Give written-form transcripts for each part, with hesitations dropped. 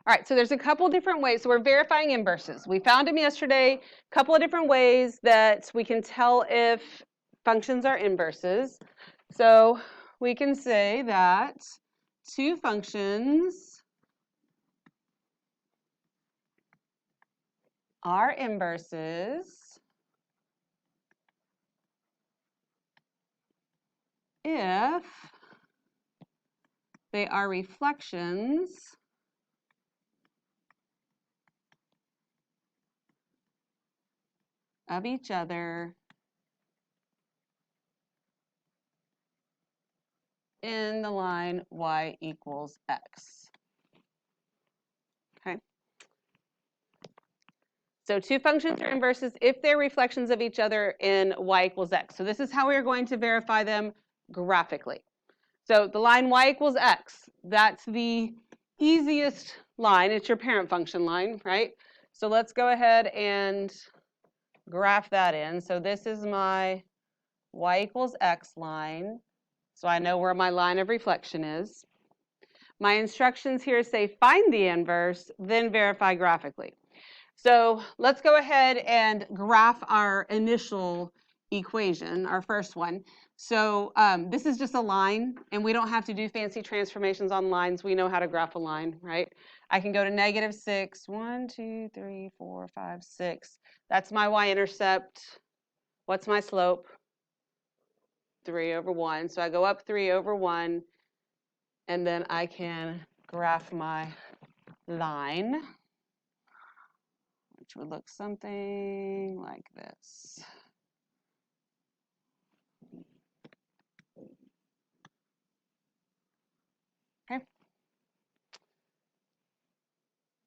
All right, so there's a couple different ways. So we're verifying inverses. We found them yesterday, a couple of different ways that we can tell if functions are inverses. So we can say that two functions are inverses if they are reflections of each other in the line y equals x. Okay. So two functions are inverses if they're reflections of each other in y equals x. So this is how we're going to verify them graphically. So the line y equals x, that's the easiest line. It's your parent function line, right? So let's go ahead and graph that in. So this is my y equals x line. So I know where my line of reflection is. My instructions here say find the inverse, then verify graphically. So let's go ahead and graph our initial equation, our first one. So this is just a line, and we don't have to do fancy transformations on lines. We know how to graph a line, right? I can go to -6, 1, 2, 3, 4, 5, 6. That's my y-intercept. What's my slope? 3/1. So I go up 3/1, and then I can graph my line, which would look something like this. Okay.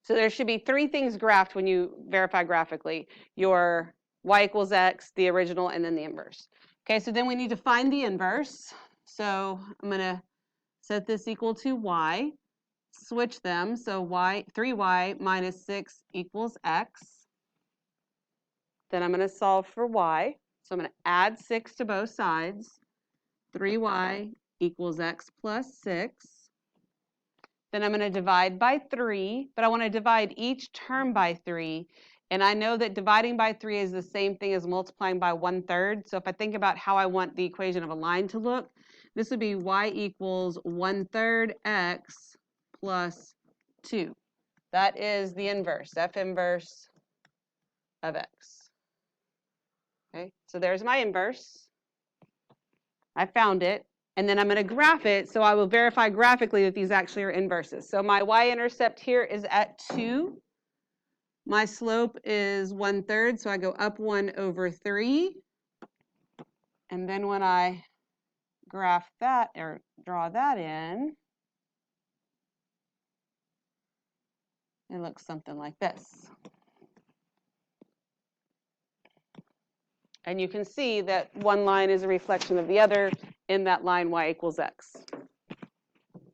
So there should be three things graphed when you verify graphically: your y equals x, the original, and then the inverse. Okay, so then we need to find the inverse. So I'm going to set this equal to y, switch them. So 3y minus 6 equals x. Then I'm going to solve for y. So I'm going to add 6 to both sides. 3y equals x plus 6. Then I'm going to divide by 3, but I want to divide each term by 3. And I know that dividing by 3 is the same thing as multiplying by 1/3. So if I think about how I want the equation of a line to look, this would be y equals 1/3 x plus 2. That is the inverse, f inverse of x. Okay, so there's my inverse. I found it. And then I'm going to graph it, so I will verify graphically that these actually are inverses. So my y-intercept here is at 2. My slope is 1/3, so I go up 1/3. And then when I graph that, or draw that in, it looks something like this. And you can see that one line is a reflection of the other in that line y equals x.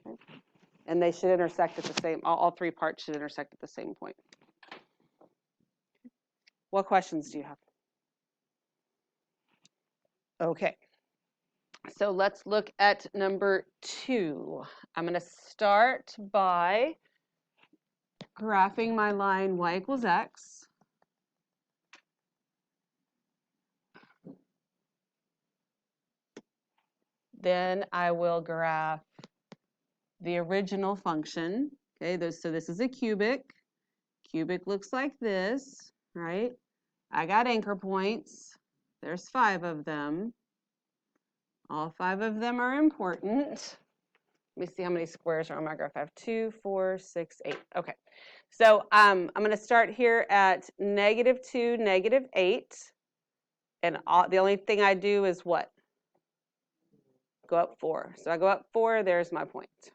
Okay. And they should intersect at the same, all three parts should intersect at the same point. What questions do you have? Okay, so let's look at number 2. I'm going to start by graphing my line y equals x. Then I will graph the original function. Okay, so this is a cubic. Cubic looks like this, right? I got anchor points. There's 5 of them. All 5 of them are important. Let me see how many squares are on my graph. I have 2, 4, 6, 8. Okay, so I'm going to start here at -2, -8. And the only thing I do is what? Go up 4. So I go up 4, there's my point.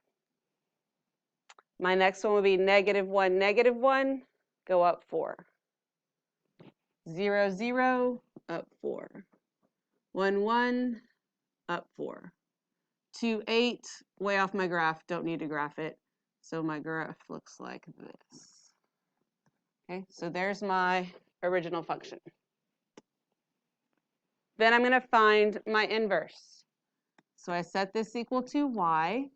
My next one will be -1, -1, go up 4. 0, 0, up 4. 1, 1, up 4. 2, 8, way off my graph, don't need to graph it. So my graph looks like this. Okay, so there's my original function. Then I'm going to find my inverse. So I set this equal to y.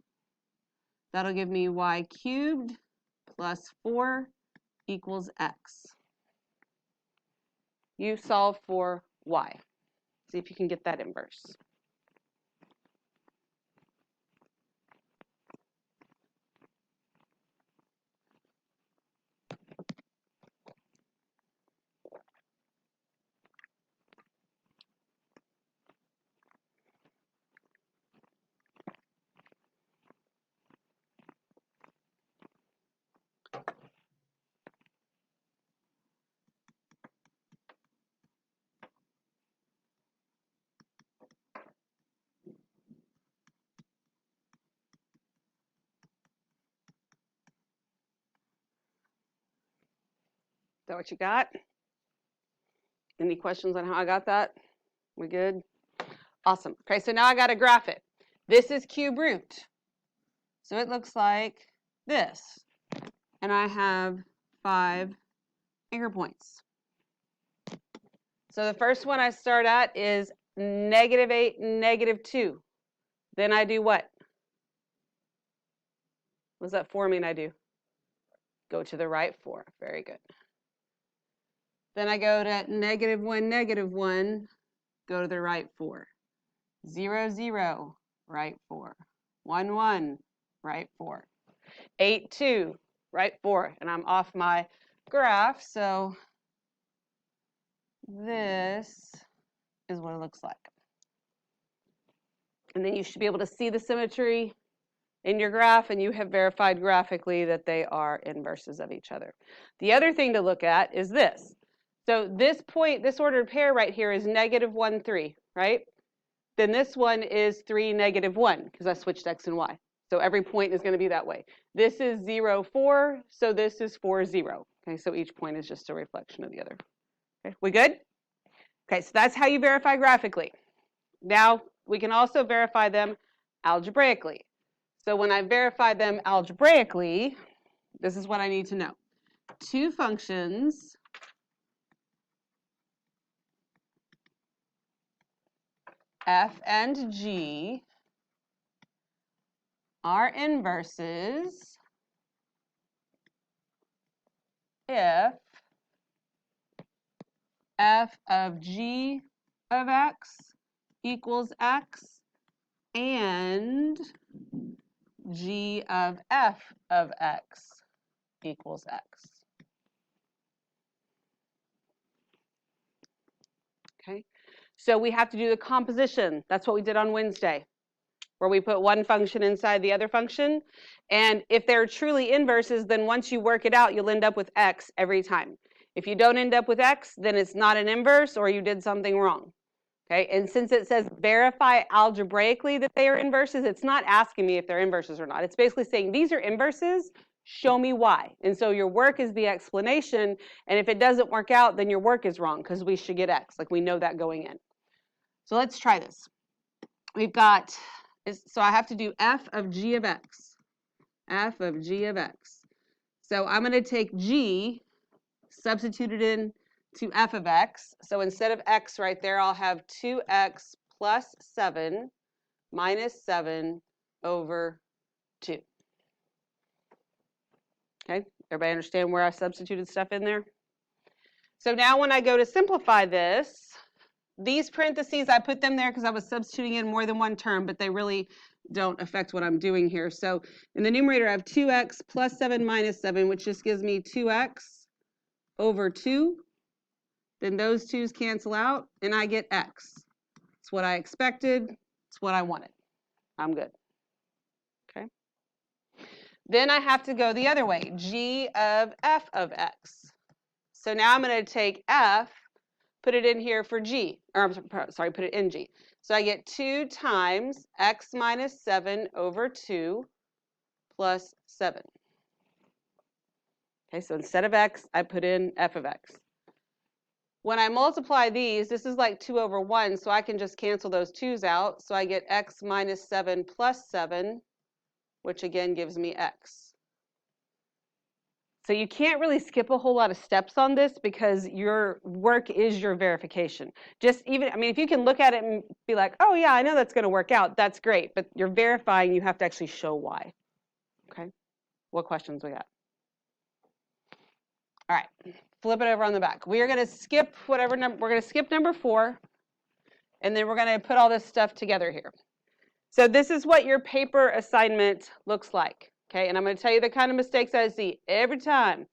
That'll give me y cubed plus 4 equals x. You solve for y. See if you can get that inverse. Is that what you got? Any questions on how I got that? We good? Awesome. Okay, so now I got to graph it. This is cube root. So it looks like this. And I have 5 anchor points. So the first one I start at is -8, -2. Then I do what? What does that 4 mean I do? Go to the right 4. Very good. Then I go to -1, -1, go to the right 4. 0, 0, right 4. 1, 1, right 4. 8, 2, right 4. And I'm off my graph, so this is what it looks like. And then you should be able to see the symmetry in your graph, and you have verified graphically that they are inverses of each other. The other thing to look at is this. So this point, this ordered pair right here is -1, 3, right? Then this one is 3, -1, because I switched x and y. So every point is going to be that way. This is 0, 4, so this is 4, 0. Okay, so each point is just a reflection of the other. Okay, we good? Okay, so that's how you verify graphically. Now, we can also verify them algebraically. So when I verify them algebraically, this is what I need to know. Two functions f and g are inverses if f of g of x equals x and g of f of x equals x. Okay, so we have to do the composition. That's what we did on Wednesday, where we put one function inside the other function. And if they're truly inverses, then once you work it out, you'll end up with x every time. If you don't end up with x, then it's not an inverse or you did something wrong. Okay, and since it says verify algebraically that they are inverses, it's not asking me if they're inverses or not. It's basically saying these are inverses, show me why. And so your work is the explanation, and if it doesn't work out, then your work is wrong because we should get x. Like we know that going in. So let's try this. We've got, so I have to do f of g of x. F of g of x. So I'm going to take g, substitute it in to f of x. So instead of x right there, I'll have 2x plus 7 minus 7 over 2. Okay, everybody understand where I substituted stuff in there? So now when I go to simplify this, these parentheses, I put them there because I was substituting in more than one term, but they really don't affect what I'm doing here. So in the numerator, I have 2x plus 7 minus 7, which just gives me 2x over 2. Then those 2's cancel out, and I get x. It's what I expected. It's what I wanted. I'm good. Okay. Then I have to go the other way, g of f of x. So now I'm going to take f, put it in here for g, or I'm sorry, put it in g. So I get 2 times x minus 7 over 2 plus 7. Okay, so instead of x, I put in f of x. When I multiply these, this is like 2 over 1, so I can just cancel those 2's out. So I get x minus 7 plus 7, which again gives me x. So you can't really skip a whole lot of steps on this because your work is your verification. Just even, I mean, if you can look at it and be like, oh yeah, I know that's going to work out, that's great. But you're verifying, you have to actually show why. Okay, what questions we got? All right, flip it over on the back. We are going to skip whatever number, we're going to skip number 4, and then we're going to put all this stuff together here. So this is what your paper assignment looks like, okay? And I'm going to tell you the kind of mistakes I see every time.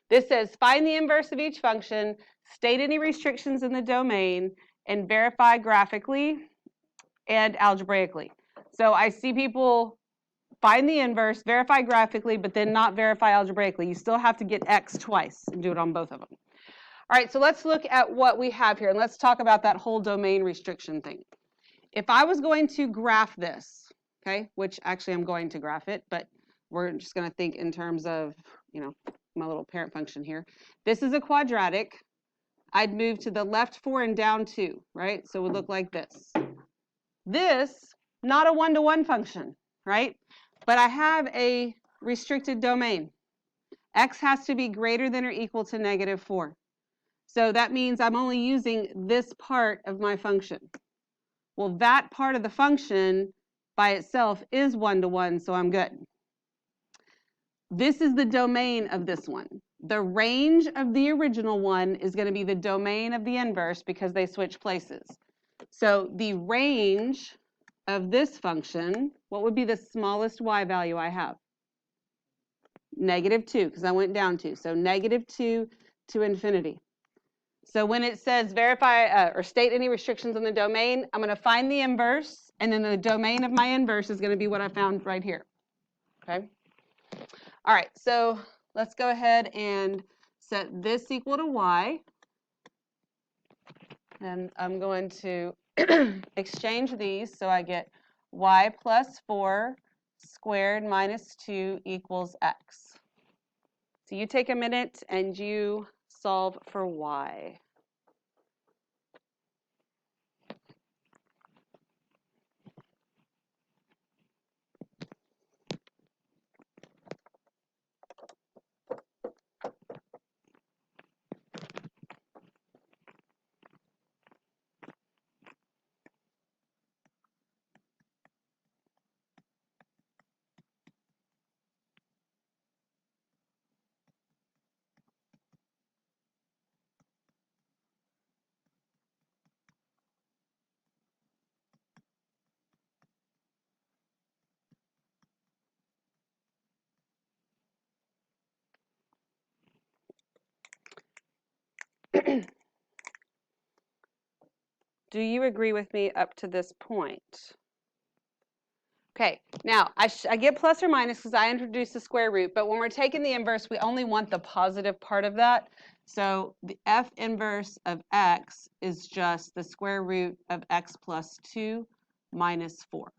This says, find the inverse of each function, state any restrictions in the domain, and verify graphically and algebraically. So I see people find the inverse, verify graphically, but then not verify algebraically. You still have to get x twice and do it on both of them. All right, so let's look at what we have here, and let's talk about that whole domain restriction thing. If I was going to graph this, okay, which actually I'm going to graph it, but we're just going to think in terms of, you know, my little parent function here. This is a quadratic. I'd move to the left 4 and down 2, right? So it would look like this. This, not a one-to-one function, right? But I have a restricted domain. X has to be greater than or equal to -4. So that means I'm only using this part of my function. Well, that part of the function by itself is one-to-one, so I'm good. This is the domain of this one. The range of the original one is going to be the domain of the inverse because they switch places. So the range of this function, what would be the smallest y value I have? -2, because I went down 2. So -2 to infinity. So when it says verify or state any restrictions in the domain, I'm going to find the inverse, and then the domain of my inverse is going to be what I found right here. Okay? All right, so let's go ahead and set this equal to y. And I'm going to exchange these, so I get y plus 4 squared minus 2 equals x. So you take a minute and you solve for y. Do you agree with me up to this point? Okay, now I get plus or minus because I introduced the square root, but when we're taking the inverse, we only want the positive part of that. So the f inverse of x is just the square root of x plus 2 minus 4.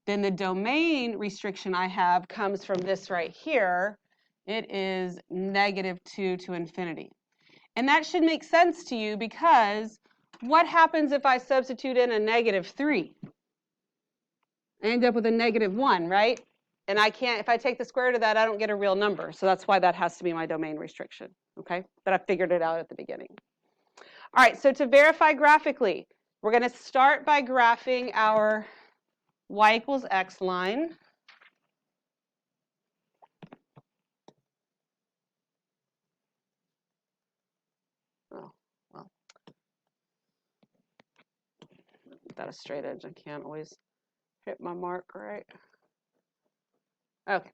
Then the domain restriction I have comes from this right here. It is -2 to infinity. And that should make sense to you because what happens if I substitute in a -3? I end up with a -1, right? And I can't, if I take the square root of that, I don't get a real number. So that's why that has to be my domain restriction, okay? But I figured it out at the beginning. All right, so to verify graphically, we're going to start by graphing our y equals x line. Oh, well, got a straight edge. I can't always hit my mark right. Okay.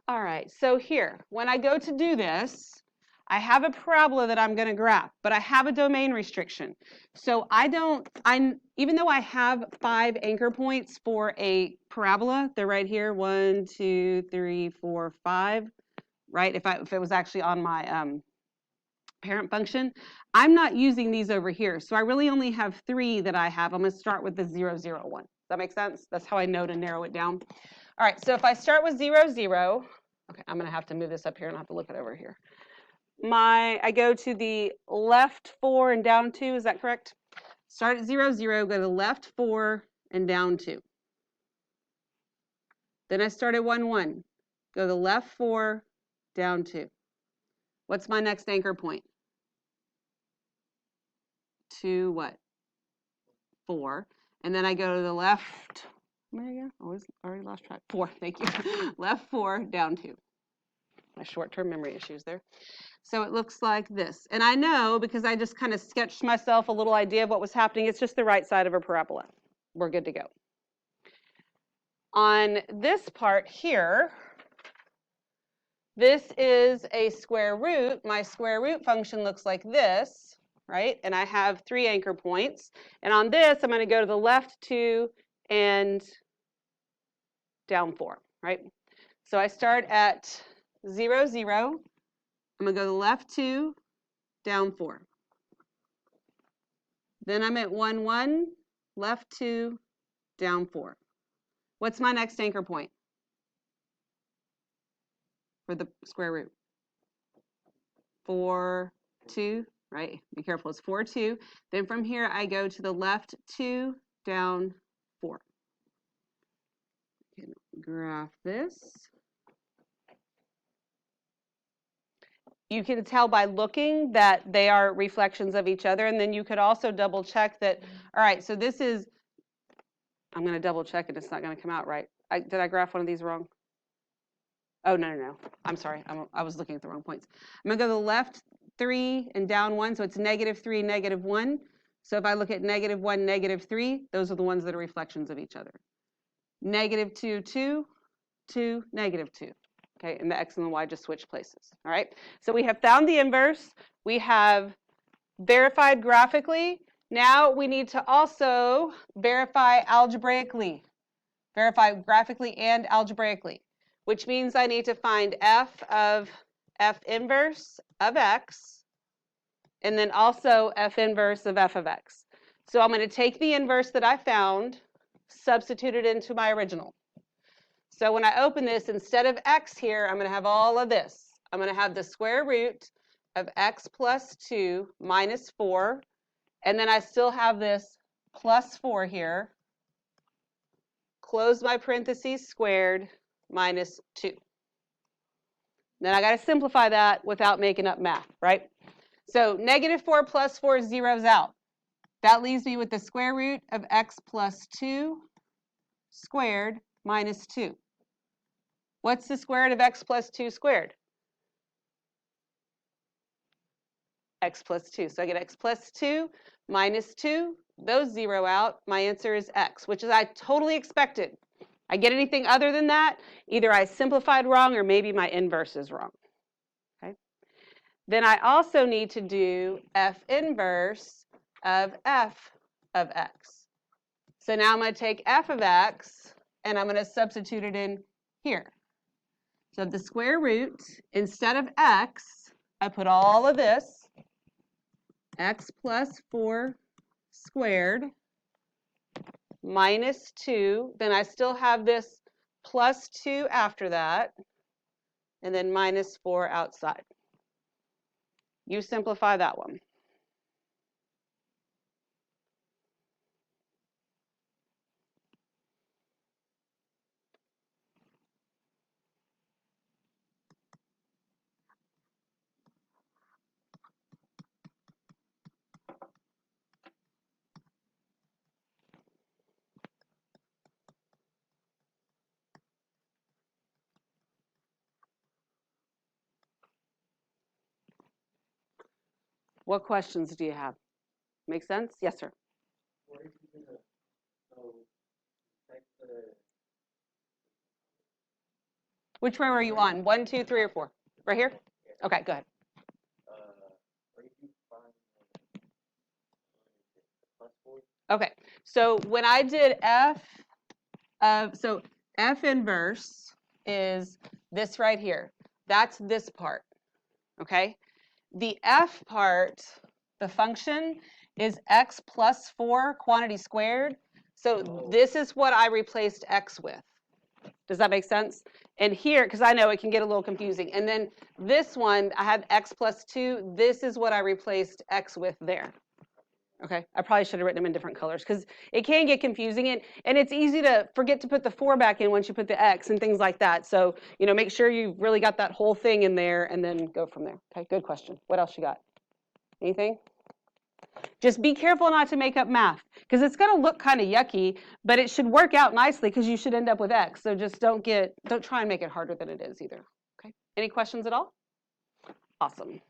All right, so here, when I go to do this, I have a parabola that I'm going to graph, but I have a domain restriction. So even though I have 5 anchor points for a parabola, they're right here, 1, 2, 3, 4, 5, right? If it was actually on my parent function, I'm not using these over here. So I really only have 3 that I have. I'm going to start with the 0, 0, 1. Does that make sense? That's how I know to narrow it down. All right, so if I start with 0, 0, okay, I'm going to have to move this up here and I have to look it over here. I go to the left 4 and down 2, is that correct? Start at 0, 0, go to the left 4 and down 2. Then I start at 1, 1, go to the left 4, down 2. What's my next anchor point? 2 what? 4. And then I go to the left, where did I go? Already lost track. 4, thank you. Left 4, down 2. My short-term memory issues there. So it looks like this. And I know, because I just kind of sketched myself a little idea of what was happening, it's just the right side of a parabola. We're good to go. On this part here, this is a square root. My square root function looks like this, right? And I have 3 anchor points. And on this, I'm going to go to the left 2 and down 4, right? So I start at 0, 0. I'm going to go to the left 2, down 4. Then I'm at 1, 1, left 2, down 4. What's my next anchor point for the square root? 4, 2, right? Be careful, it's 4, 2. Then from here, I go to the left 2, down 4. Okay, graph this. You can tell by looking that they are reflections of each other, and then you could also double check that, all right, so this is, I'm going to double check it, it's not going to come out right. Did I graph one of these wrong? Oh, no. I'm sorry, I was looking at the wrong points. I'm going to go to the left 3 and down 1, so it's -3, -1. So if I look at -1, -3, those are the ones that are reflections of each other. -2, 2, 2, -2. Okay, and the x and the y just switch places, all right? So we have found the inverse. We have verified graphically. Now we need to also verify algebraically. Verify graphically and algebraically, which means I need to find f of f inverse of x, and then also f inverse of f of x. So I'm going to take the inverse that I found, substitute it into my original. So when I open this, instead of x here, I'm going to have all of this. I'm going to have the square root of x plus 2 minus 4, and then I still have this plus 4 here, close my parentheses, squared, minus 2. Then I got to simplify that without making up math, right? So -4 plus 4 zeroes out. That leaves me with the square root of x plus 2 squared minus 2. What's the square root of x plus 2 squared? X plus 2. So I get x plus 2 minus 2. Those zero out. My answer is x, which is I totally expected. I get anything other than that, either I simplified wrong or maybe my inverse is wrong. Okay. Then I also need to do f inverse of f of x. So now I'm going to take f of x and I'm going to substitute it in here. So the square root, instead of x, I put all of this, x plus 4 squared minus 2. Then I still have this plus 2 after that, and then minus 4 outside. You simplify that one. What questions do you have? Make sense? Yes, sir. Which row are you on? 1, 2, 3, or 4? Right here? Okay, go ahead. Okay, so when I did f inverse is this right here. That's this part, okay? The f part, the function, is x plus 4 quantity squared. So this is what I replaced x with. Does that make sense? And here, because I know it can get a little confusing. And then this one, I had x plus 2. This is what I replaced x with there. Okay, I probably should have written them in different colors because it can get confusing, and it's easy to forget to put the 4 back in once you put the x and things like that. So, you know, make sure you've really got that whole thing in there and then go from there. Okay, good question. What else you got? Anything? Just be careful not to make up math, because it's going to look kind of yucky, but it should work out nicely because you should end up with x. So just don't try and make it harder than it is either. Okay. Any questions at all? Awesome.